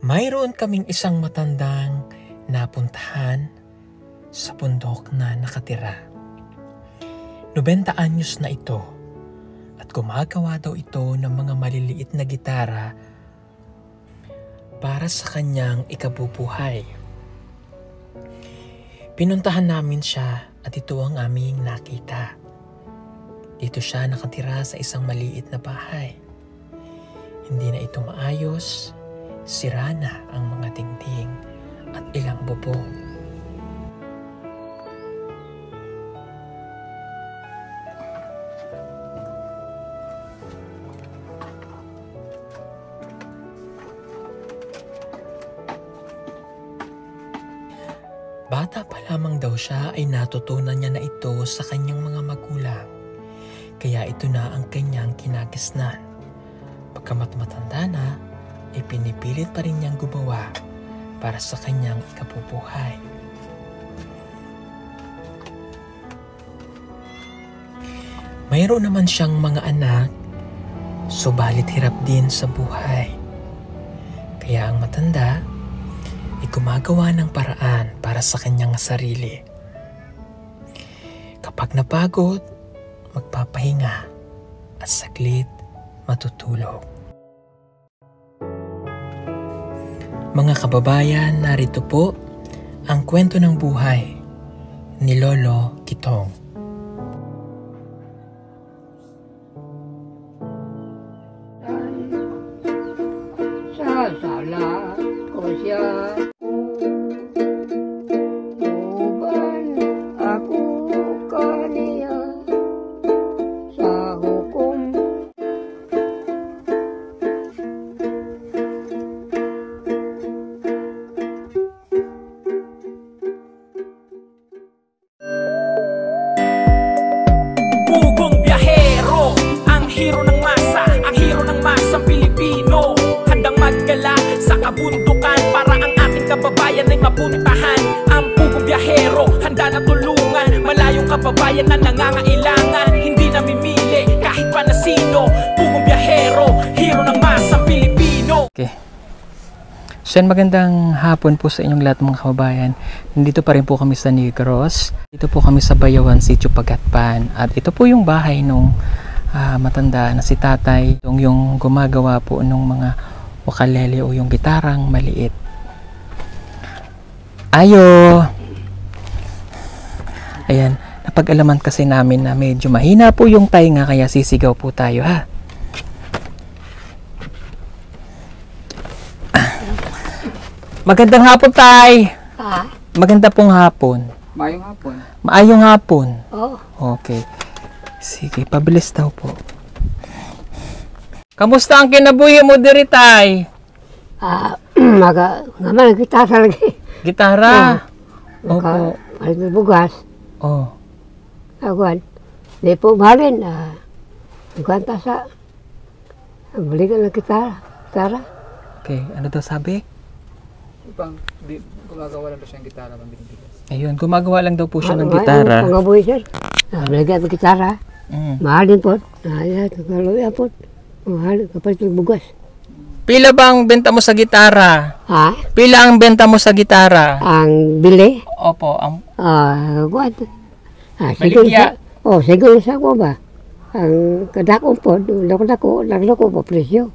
Mayroon kaming isang matandang napuntahan sa bundok na nakatira. 90 anyos na ito at gumagawa daw ito ng mga maliliit na gitara para sa kanyang ikabubuhay. Pinuntahan namin siya at ito ang aming nakita. Dito siya nakatira sa isang maliit na bahay. Hindi na ito maayos, sira na ang mga dingding at ilang bubong. Bata pa lamang daw siya ay natutunan niya na ito sa kanyang mga magulang. Kaya ito na ang kanyang kinagisnan. Pagkamat matanda na, ay pinipilit pa rin niyang gumawa para sa kanyang ikabubuhay. Mayroon naman siyang mga anak, subalit hirap din sa buhay. Kaya ang matanda ay gumagawa ng paraan para sa kanyang sarili. Kapag napagod, magpapahinga at saglit matutulog. Mga kababayan, narito po ang kwento ng buhay ni Lolo Kitong. Sasalat ko siya. Uban ako kaniya sa hukom. Pugong biyahero, ang hero ng masa, ang hero ng masang Pilipino. Handang maggala sa kabundukan para ang ating kababayan ay mapuntahan. Ang pugong biyahero, handa na tulungan malayong kababayan na nangangailangan. Hindi namimili kahit pa na sino. Pugong biyahero, hero ng masang Pilipino. Okay. So magandang hapon po sa inyong lahat mga kababayan. Nandito pa rin po kami sa Negros. Dito po kami sa Bayawan, Sitio Pagatpan. At ito po yung bahay nung matanda na si tatay. Yung gumagawa po nung mga ukulele o yung gitarang maliit. Ayo! Ayan, napag-alaman kasi namin na medyo mahina po yung tainga kaya sisigaw po tayo ha. Magandang hapon, tay. Maganda pong hapon. Mayong hapon. Maayong hapon. Oh. Okay. Sige, pabilis daw po. Kamusta ang kinabuhi mo diri, tay? Ngaman gitara lagi. Gitara. Opo. Maling bugas. Oh. Aguan. Di po mahalin. Ganta sa. Beli ka ng gitara. Okay, ano daw sabi? Gumagawa lang daw siya ng gitara pang binibigas. Ayun, gumagawa lang daw po siya ng gitara. Pangabuhi sir. Beli ka ng gitara. Mahalin po. Kaloy po. Mahal kapag bugas. Pila ba ang benta mo sa gitara? Ha? Pila ang benta mo sa gitara? Ang bili? Opo, ang Kuwan. Maligya. Siguro sa ko ba? Ang kadakong po, lako po presyo.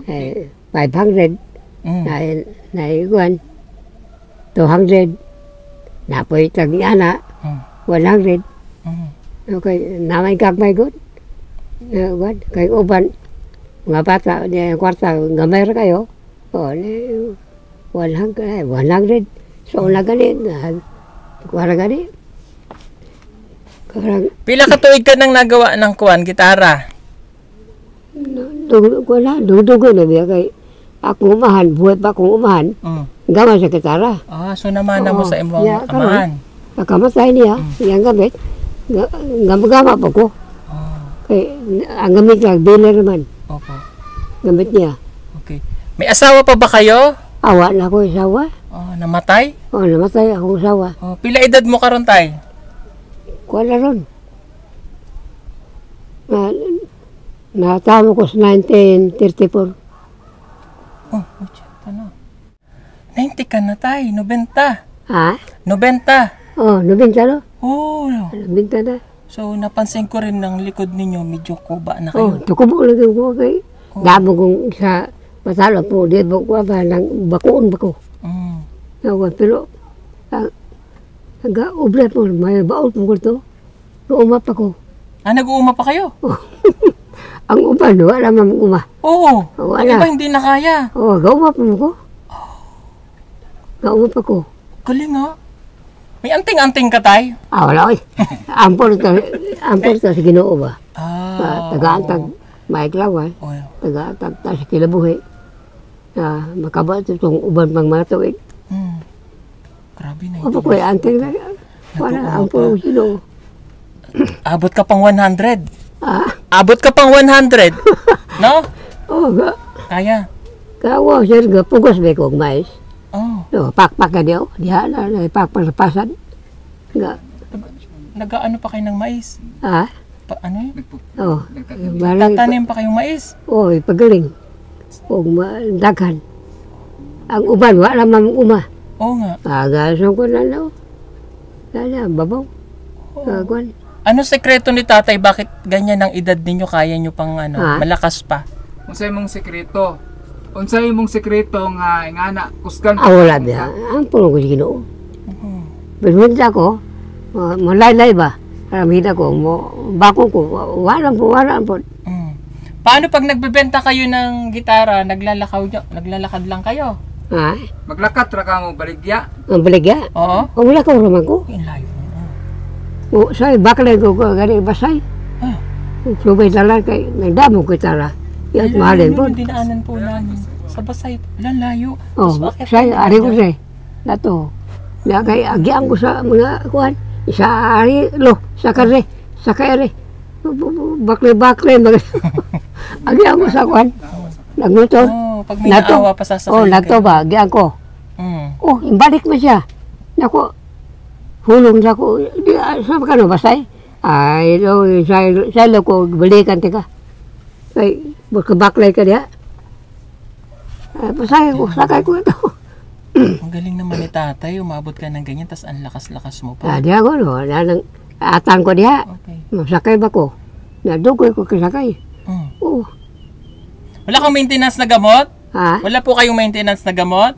500. Na iguan. 200. Napoy tagiana. 100. Okay, namay gagmay good. Kay uban. Mga bata, kwarta, gamay ra kayo. 100. So, nagalit. Kuwara gani. Pila ka tuig ka nang nagawa ng kuwan, gitara? Dugo na biya kay ako umahan, buhay pa akong umahan. Gama sa gitara. So namana mo sa imong amahan. Nakamatay niya, yung gamit. Gama pa ko. Kay, ang gamit lang, biler naman. Opo. Gamit niya. Okay. May asawa pa ba kayo? Awa na ako asawa. Namatay? Namatay akong asawa. Pila edad mo karon, tay? Kuha na ron. Natamo ko sa 1934. ka na. 90 ka na, tay. 90. Ha? 90. Oh, nabinta no? Oo. Nabinta na. So, napansin ko rin ng likod ninyo, medyo kuba na Oh, kayo. tukubo lagi ko kay. Damo kong sa patalo po, di ba ko ba nang bakuon ba ko. Mm. Ako, pero ubra po, may baot mo ko to. Uumap ako. Nag-uuma pa kayo? Ang uban, wala man uma. Oo. Wala. Iba hindi na kaya. Oh, gaumap mo ko. Gaumap ako. Galing ha. May anting-anting ka, tay? Wala oy. Ampol to sa Ginoo ba. Taga-antag, maiklawan. Oo. Taga-antag, ta sa kilabuhi. Makaba ito itong uban pang mga tuwid. Hmm. Grabe na Opo ko, anteng na. Wala, ampol ko sino. Abot ka pang 100. Ah, Abot ka pang 100. No? oh, Kaya. kawa, sir, pugos ba ko mais. Oh. No, pakpak ka diyo. Diha na, pakpak sa pasan. Nag-ano pa kayo ng mais? Ano yun? Oh, balang, Tatanim pa kayong mais? oh, pagaling. O, daghan. Ang uban, wala man uma. Oo nga. Agason ko na no. Lala, babaw. Kagwan. Ano sekreto ni tatay? Bakit ganyan ang edad ninyo? Kaya nyo pang malakas pa? Unsay mong sekreto? Unsay mong sekreto nga ingana kusgan Wala biya. Ang puno ko si Ginoo. Pinunta ko, malaylay ba? Karamita ko, bako ko, wala po. Mm. Paano pag nagbebenta kayo ng gitara, naglalakad lang kayo? Maglakat ra ka mo baligya. Ang baligya. Oo. Wala ka raman ko. Ang layo. Say, baklay ko, gani basay. Ah. Subay talan kay, nagdamo ko tala. Yan, mahalin po. Dinaanan po namin. Sa Basay. Ilan layo. Oh, Tapos bakit say, kayo ari ko dyan? say. Dato. Na kay agian ko sa mga kuan. Isa ari lo, sa kare, sa kare. Baklay mag. Agian ko sa kuan. Nagmotor. Pag may naawa pa sasakay. Nagto ba, agian ko. Mm. Oh, imbalik mo siya. Nako. Hulong sa ko. Sa ka no basay? Ay, sa ko balikan tika. Kay baklay ka diya. Pasakay ko, sakay ko ito. Ang galing naman ni tatay. Umabot ka ng ganyan, tas ang lakas-lakas mo pa. Diya ko, no? Atang ko diya. Okay. Masakay ba ko? Nadugoy ko kasakay. Mm. Oo. Wala kang maintenance na gamot? Ha? Wala po kayong maintenance na gamot?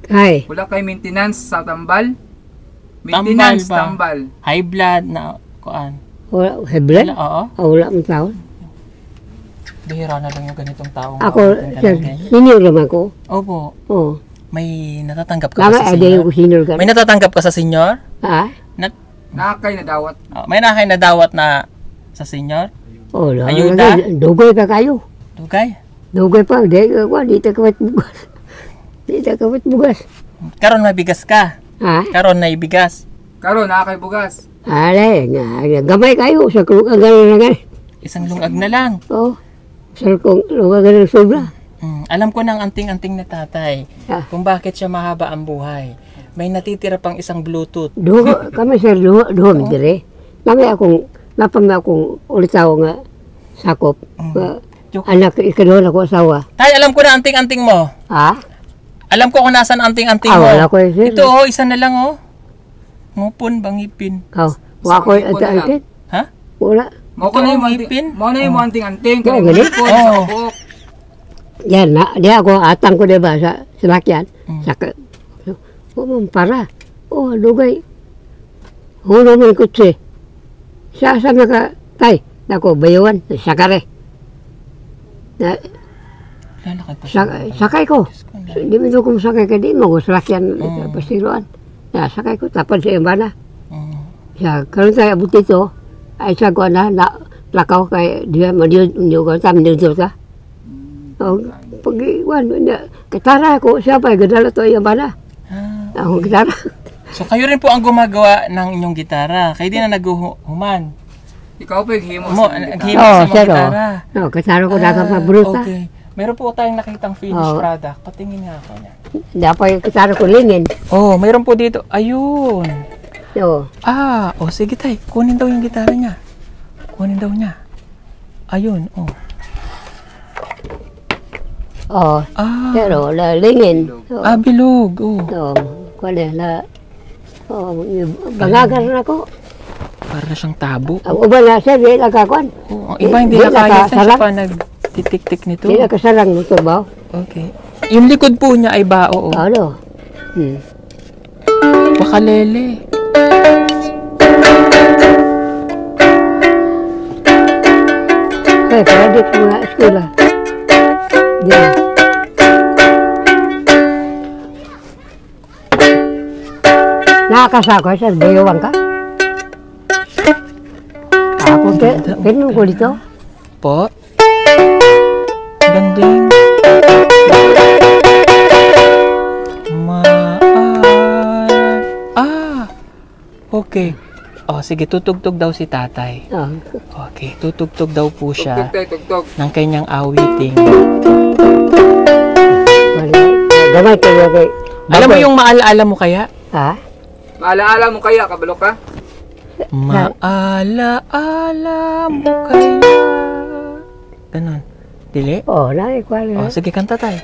Ay. Wala kay maintenance sa tambal. Maintenance ba? tambal. High blood na kuan. Wala, heblan? Wala, oo. Wala mong taon. Bihira na lang yung ganitong taong Ako, makapunta ng sir, ganyan. senior naman ko. Opo. Oo. May natatanggap ka Lama, ba sa ay senior? ko senior ka. May natatanggap ka sa senior? Ha? Nakakay na dawat. May nakay na dawat na sa senior? Oo. Ayuda? Dugoy ka kayo. Dugay? Dugoy pa. Di ta kawat bugas. Di ta kawat bugas. Karon may bigas ka. Ha? Karon na ibigas. Karon nakakay bugas. Alay, gamay kayo. Sa kung gano'n na gano'n. Isang lungag na lang. Oo. Sa kung gano'n sobra. Alam ko ng anting-anting na tatay Ah. kung bakit siya mahaba ang buhay. May natitira pang isang Bluetooth. Kami sir, duho dire. Nami akong ulitaw nga sakop. Joke. Anak, ikaduhan ako asawa. Tay, alam ko na anting-anting mo. Ha? Alam ko kung nasan anting-anting mo. Wala ko sir. Ito isa na lang Ngupon, bangipin. Wala ko ito. Ha? Wala. Mo ko na yung ngipin? mo na yung anting-anting. Oo, Kaya ganun. ko sa buhok. Yan, di ako atang ko diba sa lakyan. Saka, para. Lugay. Hulo mo yung kutsi. Sa naka, tay, nako, bayuan, sakare. Lalakad pa siya. Sakay ko. Di mo ko sakay ka di mo, sa lakyan, pasiruan. Sakay ko, tapos sa imbana. Sa karon tayo abot dito, ay sa ko na, lakaw kay, di ba, maniyo ko, tama niyo ta. Pag-iwan, katara ko, siya pa, gadala to yung bala. Akong gitara. So kayo rin po ang gumagawa ng inyong gitara. Kayo din na naghuhuman. Ikaw pa himo Mo, sa gitara. naghimo sa mga sir, gitara. Katara ko na kapabruta. Okay. Meron po tayong nakitang finished product. Patingin nga ako niya. Dapat yung katara ko lingin. Mayroon po dito. Ayun. Oo. Sige tay. Kunin daw yung gitara niya. Kunin daw niya. Ayun, Oh, Ah, pero lalingin. bilog. Oh. Kuan na. Bangagan na ko. Para na siyang tabo. Ang uban na siya, di nakakuan. Oh, ang iba hindi na kaya. Saan siya pa nagtitik-tik nito? Di nakasarang nito ba? Okay. Yung likod po niya ay bao. Oh. Ano? Bakalele. Kaya project mga eskwela. Di. Nakakasako siya, bayawang ka? Ako, pinong ko dito. Po. Ganding. Okay. Oh, sige, tutugtog daw si tatay. Okay, tutugtog daw po siya Tugtog. ng kanyang awiting. Gamay kayo kay... Alam mo yung maalaala mo kaya? Ha? Maalaala mo kaya, kabalo ka? Maalaala mo kaya? Ganon. Dili? Oo, naikuha Oh, na. sige, kanta tayo.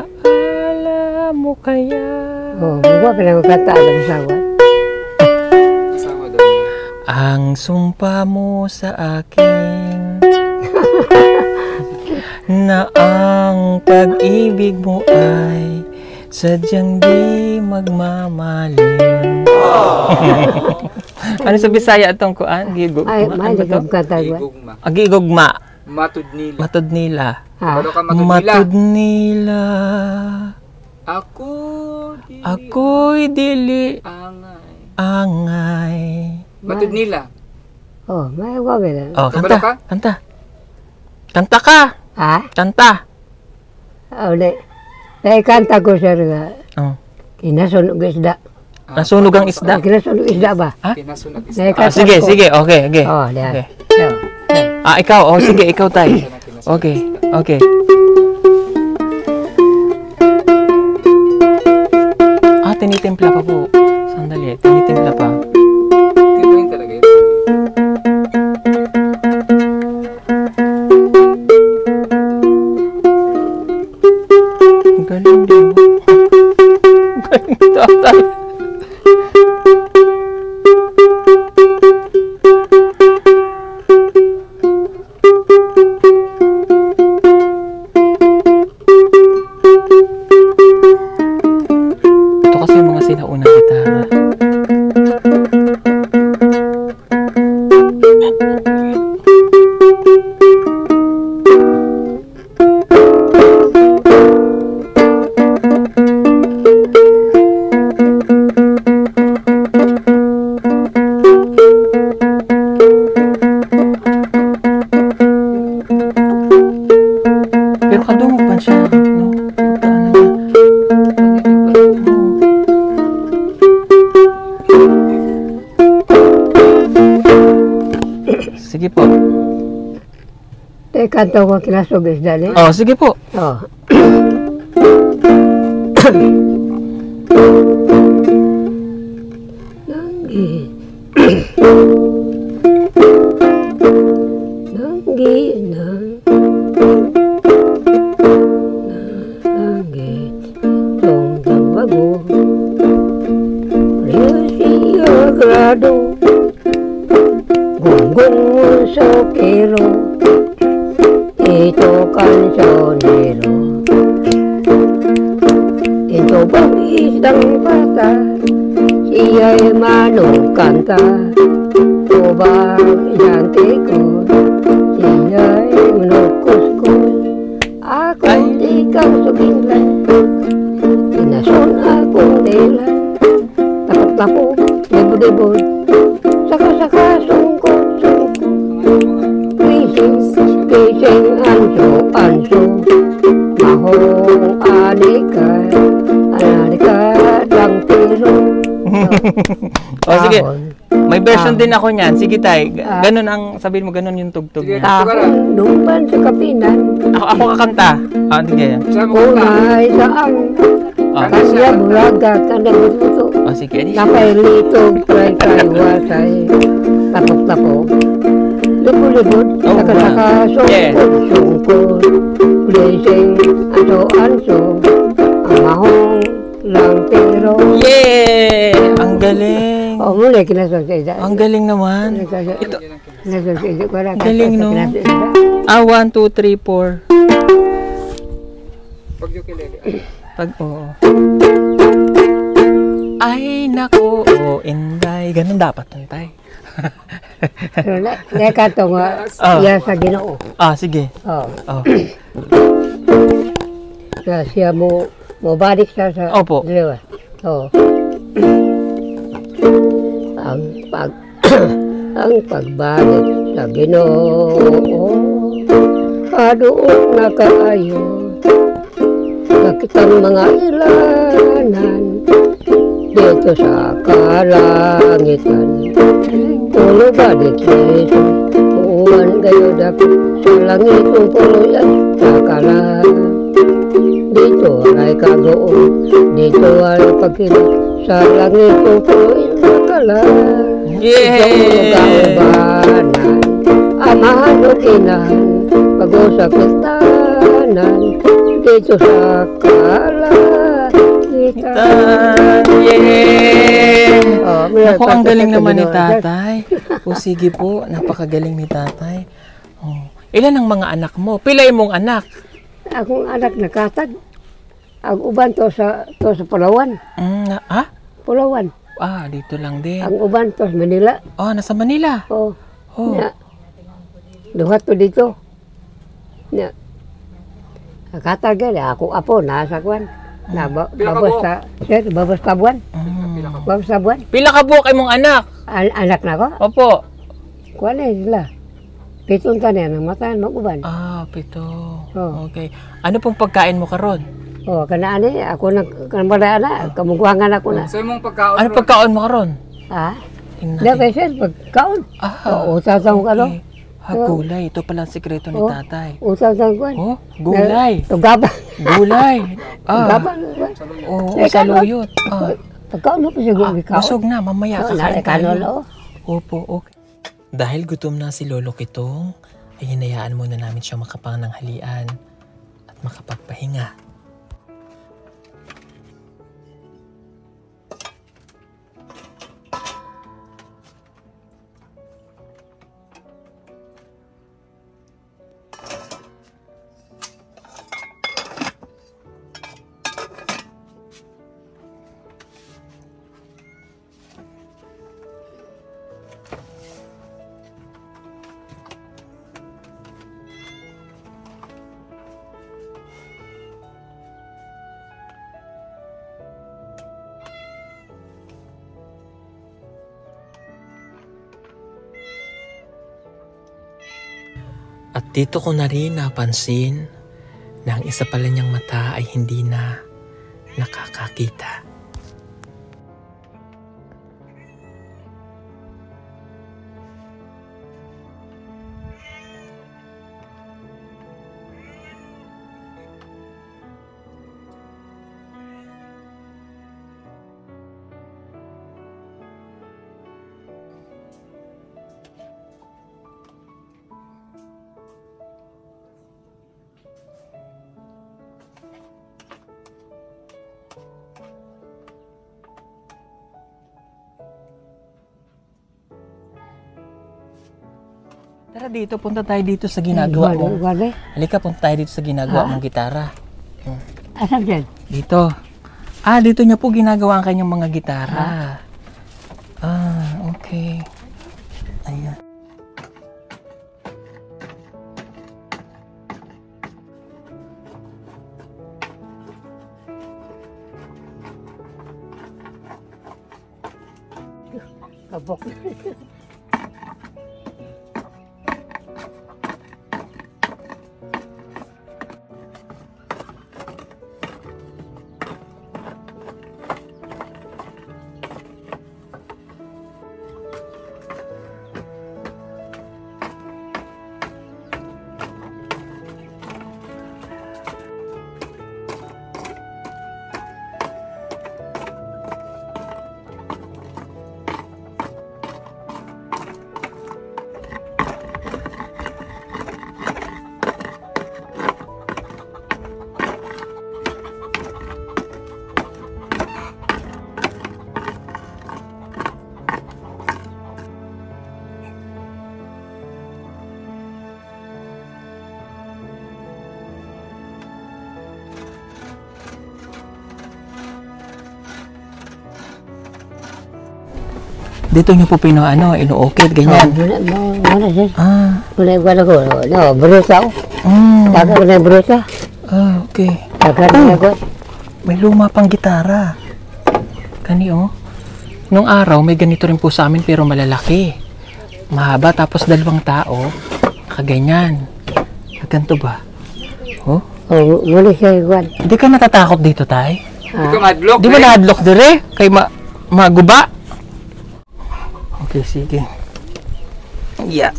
Maalaala mo kaya? Oo, buwa ka na magkata ng asawa. Asawa daw niya. Ang sumpa mo sa akin na ang pag-ibig mo ay sadyang di magmamalim. Ano sa Bisaya itong kuan? Gigugma? Ay, Ano mahal ba ka to? magkata. Igugma. Gigugma. Matud nila. Matod nila. Ha? Kabalo ka matud nila. Matod nila. Ako'y dili Angay. angay. Matud nila. Oo, may iwa ka na. Oh, Kabalo ka? kanta. Kanta ka. Ha? Kanta. Oo, kanta ko siya nga. Oh. Kinasunog isda. Nasunog ang isda. Kinasunog isda ba? Kinasunag isa. Naikanta Sige, ko. sige. Okay, okay. Oo, diyan. Okay. Oo. Ikaw. Oh, sige, ikaw tayo. Okay, okay. Tinitimpla pa po. Sandali, tinitimpla pa. Timplahin talaga yun. Ang galing din. Ang galing tatay. Ito kasi yung mga sinaunang gitara. Pero kadungog pa siya, no? Paano na? Sige po. Kanta ko kinasunog isda niya. Oh, sige po. Oo. Gunggong sokero, ito kansonero. Ito bang isang bata, siya'y manukanta. Ito bang isang tikot, siya'y manukuskus. Ako di kang suminglan, inason akong dilan. Tapot-tapot, libod-libod, saka-saka sungkot-sungkot. Kising anso-anso, mahong anikay, lang tiro. Oh, sige. May version din ako niyan. Sige tay. Ganun ang sabihin mo, ganun yung tugtog Sige. niya. Tahong lumban sa kapinan, Ako kakanta. Sige. Siya mo kanta. unay saan, Ah. kanya buraga ka na buto. O sige, di. Napailitog, try-try, wasay, tapok-tapok. Libod-libod, Oh, saka-saka, yeah. sungkod, blazing, anso-anso, ang mahong lang pero. Yeah! Ang galing. Oh, muli, kinasal sa isa. Ang galing naman. Ito. Kinasal sa isa. Galing, no? 1, 2, 3, 4. Pag ukulele. Pag, oo. Ay, nako, Inday. Ganun dapat, Tay. Leka ito nga, iya sa Ginoo. Ah, sige. Oh. Oh. Na siya mo balik siya sa Opo. dalawa. Oh. Ang pagbalik sa Ginoo, kadoon na kaayo, nakitang mga ilanan dito sa kalangitan. Pulo balik sa Yesu, uuwan kayo dako sa langit ng pulo yan sa kalan. Dito ay kagoon, dito ay pagkila sa langit ng pulo yan sa kalan. Kaubanan, amahan o inahan, pag-usap tanan, dito sa kalangitan. Yeah! Oh, Ako, ang galing naman ni tatay. O sige po, napakagaling ni tatay. Oh. Ilan ang mga anak mo? Pilay mong anak? Akong anak nakatag. Ang uban to sa Palawan. Palawan. Ah, dito lang din. Ang uban to sa Manila. Oh, nasa Manila. Oh. Oh. Na, duha to dito. Na, nakatag yan. Ako apo, nasa kwan. Na, babas sa, sir, babas sa buwan. Babas sa buwan. Pila ka buwak ay mong anak? Anak na ko? Opo. Kwan eh sila. Pitong tanan, ang matahan mag-uban. Ah, 7. Oh. Okay. Ano pong pagkain mo karon? Oh, kanaan eh, ako kanang na, kamungkuhangan ako na. Sa imong pagkaon. Ano pagkaon mo karon? Ha? Tingnan Hindi, natin. sir, pagkaon. Oo, usasang ka no? Okay. Gulay. Ito pala ang sikreto ni Oh. tatay. Usasang kwan. Oh, gulay. Tugabang. Gulay. Tugabang. Oo, Eh, saluyot. Pagkaon mo pa siguro ikaw. Busog na, mamaya kakain Kano, tayo. Opo, okay. Dahil gutom na si Lolo Kitong, ay hinayaan muna namin siya makapananghalian at makapagpahinga. At dito ko na rin napansin na ang isa pala niyang mata ay hindi na nakakakita. Tara dito, punta tayo dito sa ginagawa mo. Halika, punta tayo dito sa ginagawa mong gitara. Asan dyan? Dito. Ah, dito niya po ginagawa ang kanyang mga gitara. Ah, okay. Ayan. Kapok. Dito nyo po inuukit, ganyan. Muna sir. Ah, Muna igual ako. No, brusa ako. Taga ko na brusa. Okay. Taga na ako. May luma pang gitara. Kani oh. Nung araw, may ganito rin po sa amin pero malalaki. Mahaba, tapos 2 tao. Kaganyan. Ganito ba? Oh? Oh, muna siya igual. Hindi ka natatakot dito, tay? Ikaw madlock. Di ba na-hadlock dire? Kay maguba? Okay, sige. Yeah.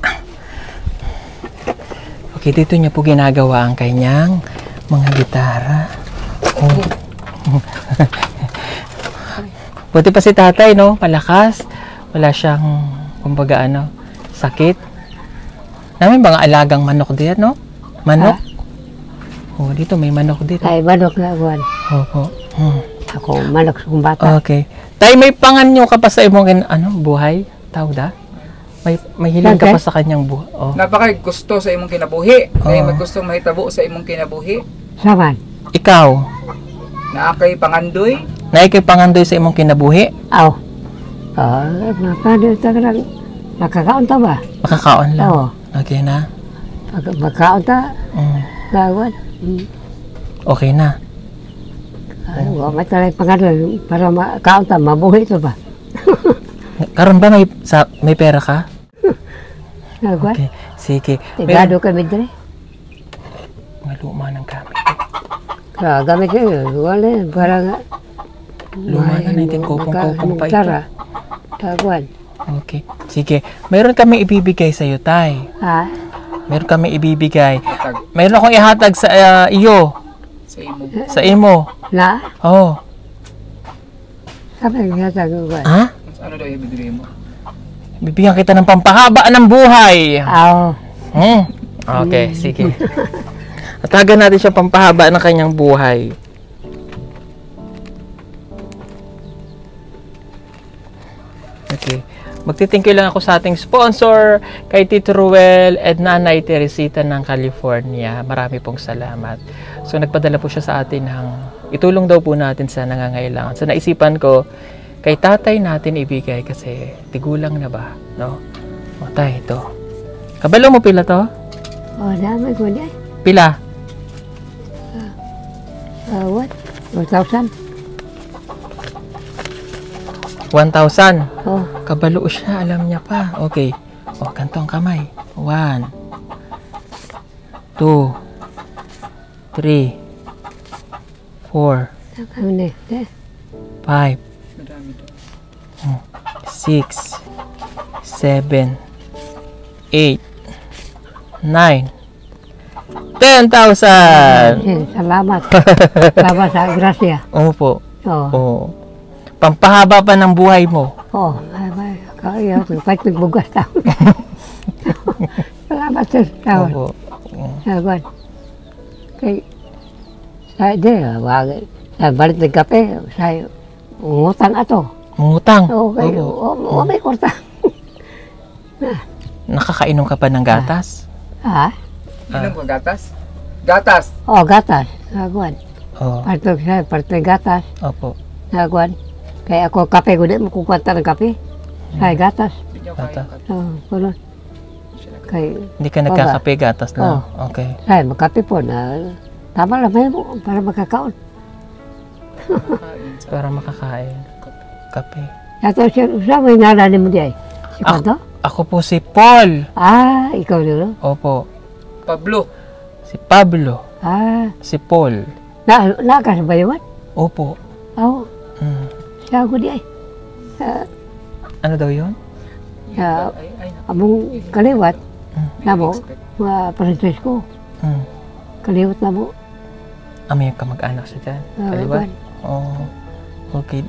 Okay, dito niya po ginagawa ang kanyang mga gitara. Oh. Buti pa si tatay, no? Malakas. Wala siyang, kumbaga sakit. Namin mga alagang manok diyan, no? Manok. Oh, dito may manok dito. Ay, manok na igual. Opo. Ako, manok sa kong bata. Okay. Tay, may panganyo ka pa sa imong buhay? Tawag da? May hiling ka pa sa kanyang buhay? Oh. Napakay gusto sa imong kinabuhi. Kaya may gusto mahitabo sa imong kinabuhi. Saman. Ikaw, Naakay pangandoy. naikay pangandoy sa imong kinabuhi? Aw. Nakakaon ta lang. Nakakaon ta ba? Makakaon lang. Oo. Okay na? Makaon ta. Mm. Gawad. Okay na. Ay, may talay pangalan para makaon ta. Mabuhi to ba? Karon ba may pera ka? Gawad. Okay. Sige. Tigado kami dire. Mga luma ng gamit. Gamit ko yun. Wala. Para nga. Luma na natin kupong-kupong pa ito. Tara. Gawad. Okay. Sige. Mayroon kami ibibigay sa iyo, tay. Ha? Meron kami ibibigay. Hatag Mayroon akong ihatag sa iyo. sa imo. Sa imo. Na? Oh. Sabi nga sa gawad. Ha? Ano daw ibibigay mo? Bibigyan kita ng pampahaba ng buhay. Aw. Okay, sige. Atagan natin siya pampahaba ng kanyang buhay. Okay. Magti-thank you lang ako sa ating sponsor, kay Tito Ruel at Nanay Teresita ng California. Marami pong salamat. So, nagpadala po siya sa atin ng itulong daw po natin sa nangangailangan. So, naisipan ko, kay tatay natin ibigay kasi tigulang na ba, no? O, tay, ito. Kabalo mo pila to? Dami ko niya. Pila? What? 1,000? 1,000. Oh. Kabalo siya, alam niya pa. Okay. O, ganito ang kamay. 1, 2, 3, 4, Kami na. 5, Madami daw. 6, 7, 8, 9, 10,000! Salamat. Salamat sa grasya. Opo. Oh. Oo. Pampahaba pa ng buhay mo. Oh. Ay, kaya. Kahit nagbugas tao. Salamat sir. Salamat. Opo. Salamat. Kay, sa wag. Sa balit ng kape, sa ngutang ato. Mungutang. Oh, kay, Opo. may kurta. Nakakainom ka pa ng gatas? Ha? Inom ka gatas? Gatas! Oh, gatas. Nagwan. Oo. Parte gatas. Opo. Nagwan. Kaya ako kape ko din, makukwanta ng kape. Kaya gatas. Hindi niyo kaya Gatas. Oh, kuno. Kaya, Hindi ka nagkakape, gatas lang. Okay. kaya makape po na tama lang mo para makakaon. kain sa Para makakain. Kape. Yato siya, siya may nalani mo di ay. Si Ako. Panto? Ako po si Paul. Ikaw dito? Opo. Pablo. Si Pablo. Si Paul. Nakasabayawan? Opo. Oo, Mm. siya ako di ay. Ano daw yun? Ay, Among kaliwat, namo, expect. mga Francisco, Mm. kaliwat namo. May kamag-anak siya dyan. Kaliwat? Kaliwat. Oh. Okay.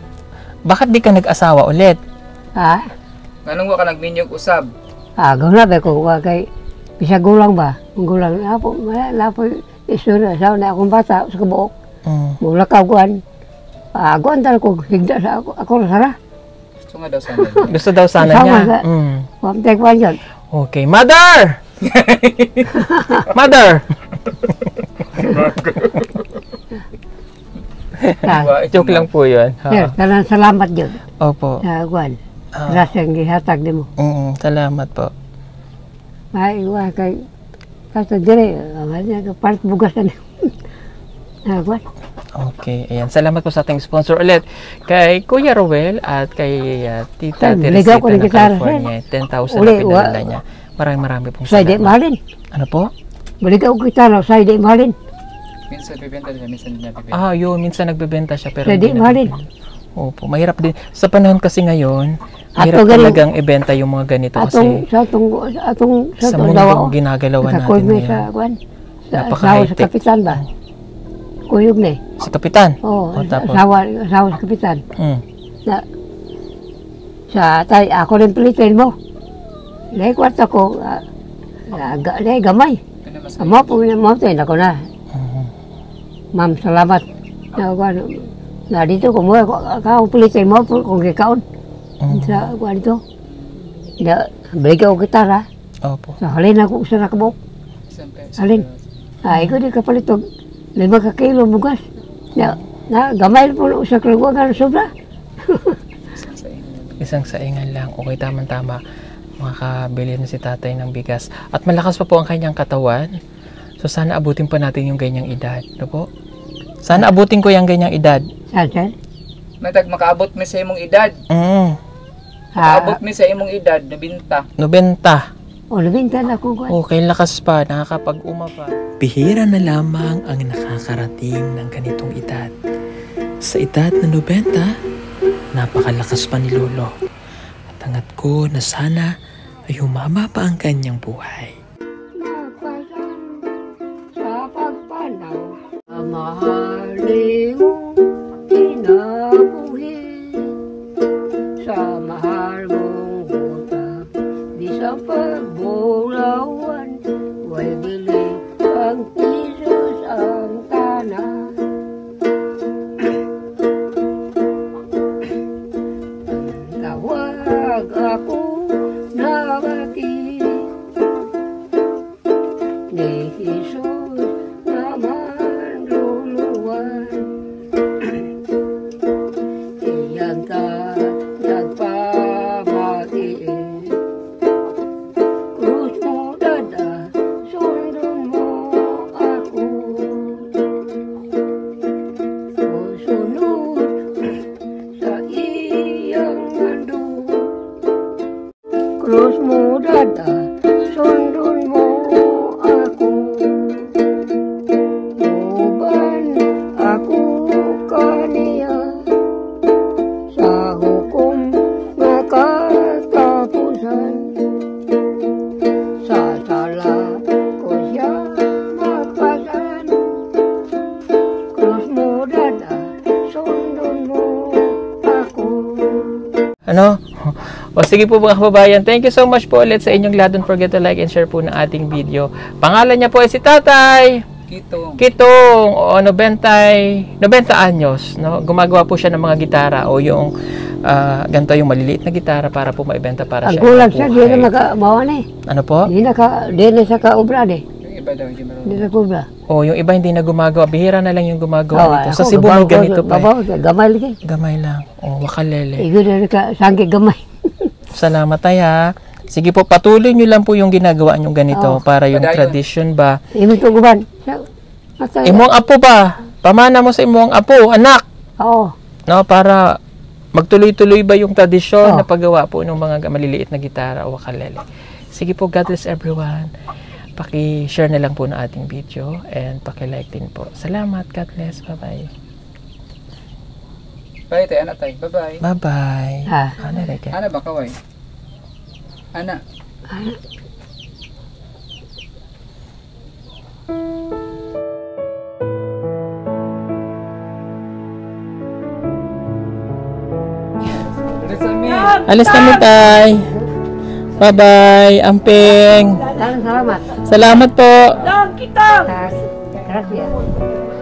Bakit di ka nag-asawa ulit? Nganong wa ka nagminyog usab? Agaw na ba ko, kay, bisa gulang ba? Gulang, lapo, isura, sa na akong bata, sa kabuok. Mm. Mula kaguan. Aguan tal ko, higda sa ako na sara. Gusto nga daw sana. Gusto daw sana Kasama niya. ka. Mm. Pamtek pa yun. Okay. Mother! Mother! Joke lang po yun. Sir, talang salamat yun. Opo. Sa aguan. Grasya ang gihatag nimo. Salamat po. Maiwa kay kaso dire, nga part bugas na. Nagwat. Okay, ayan. Salamat po sa ating sponsor ulit. Kay Kuya Rowel at kay Tita Sir, Teresita ligaw ko ng ng gitara, California. 10,000 Uli, na pinadala niya. Marami pong Sa di salamat. mahalin. Ano po? Balik ako kita na sa di mahalin. Minsan bibenta siya, minsan hindi niya bibenta. Yun. Minsan nagbebenta siya pero Sa di hindi mahalin. nabibili. Opo, mahirap din. Sa panahon kasi ngayon, mahirap Ato galing- talagang ibenta yung mga ganito Atong kasi sa sa dawa. mundong ginagalawan natin Nakakoy ngayon. sa kwan. Sa Napaka-high-tech. sa kapitan ba? Kuyog na eh. Si Kapitan? Oo, tapos? asawa sa kapitan. Hmm. Na, sa tay, ako rin pilitin mo. Dahil kwarta ko, dahil gamay. Amo po na mo tayo, ako na. Ma'am, salamat. Na dito ko mo, ako pilitin mo kung kikaon. Sa kuha dito. Balik ako gitara. Opo. Sa halin ako sa nakabok. Alin? Ikaw di kapalit og 5 ka kilo bugas. Na gamay po sa kalagwagan sobra. Isang saingan lang. Okay, tama-tama. Makakabili na si tatay ng bigas. At malakas pa po ang kanyang katawan. So sana abutin pa natin yung ganyang edad. Ano po? Sana abutin ko yung ganyang edad. Saan? Matag makaabot mi sa imong edad. Makaabot mi sa imong edad, nabinta. 90. O, nabintan ako ko. Okay, lakas pa. Nakakapag-uma pa. Bihira na lamang ang nakakarating ng ganitong edad. Sa edad na 90, napakalakas pa ni Lolo. At hangat ko na sana ay humaba pa ang kanyang buhay. Sa pagpanaw, mahalin mong inabuhi. Sa mahal mong buta, di sa pagbulawan, way bili ang Jesus ang tanan. Tawag ako na bati ni Jesus naman luluwan. Iyan ka nagpamatiin. Krus mo dada, sundon mo ako. Musunod sa iyang handog. Krus mo dada, sundon mo ako. Uban ako kaniya sa hukom nga katapusan. Sa sala ko siya magpasan. Krus mo dada, sundon mo ako. Ano? O sige po mga kababayan, thank you so much po ulit sa inyong lahat. Don't forget to like and share po ng ating video. Pangalan niya po ay si Tatay Kitong, o 90 anyos, no? Gumagawa po siya ng mga gitara o yung ganito yung maliliit na gitara para po maibenta para siya. Agulag siya, di na makabawan eh. Ano po? Di na siya kaubra eh. Yung iba daw, hindi marunong. Di na kaubra. O yung iba hindi na gumagawa, bihira na lang yung gumagawa nito. Sa Cebu babaw may ganito pa. babaw, gamay lagi. Gamay lang. O wakalele. Igo na ka, sangke gamay. Salamat tayo ha. Sige po, patuloy nyo lang po yung ginagawa nyo ganito para yung Padayon. tradition ba. Imo to guban. Imong apo ba? Pamana mo sa imong apo, anak. Oo. No, para magtuloy-tuloy ba yung tradisyon Oo. na paggawa po ng mga maliliit na gitara o wakalele. Sige po, God bless everyone. Paki-share na lang po ng ating video and paki-like din po. Salamat, God bless. Bye-bye. Bye, tayo, anak tayo. Bye-bye. Bye-bye. Ano rin ka? Ana ba kaway? Ana. Alis kami, tay. Bye-bye, Amping. Salamat. Salamat po. Gracias.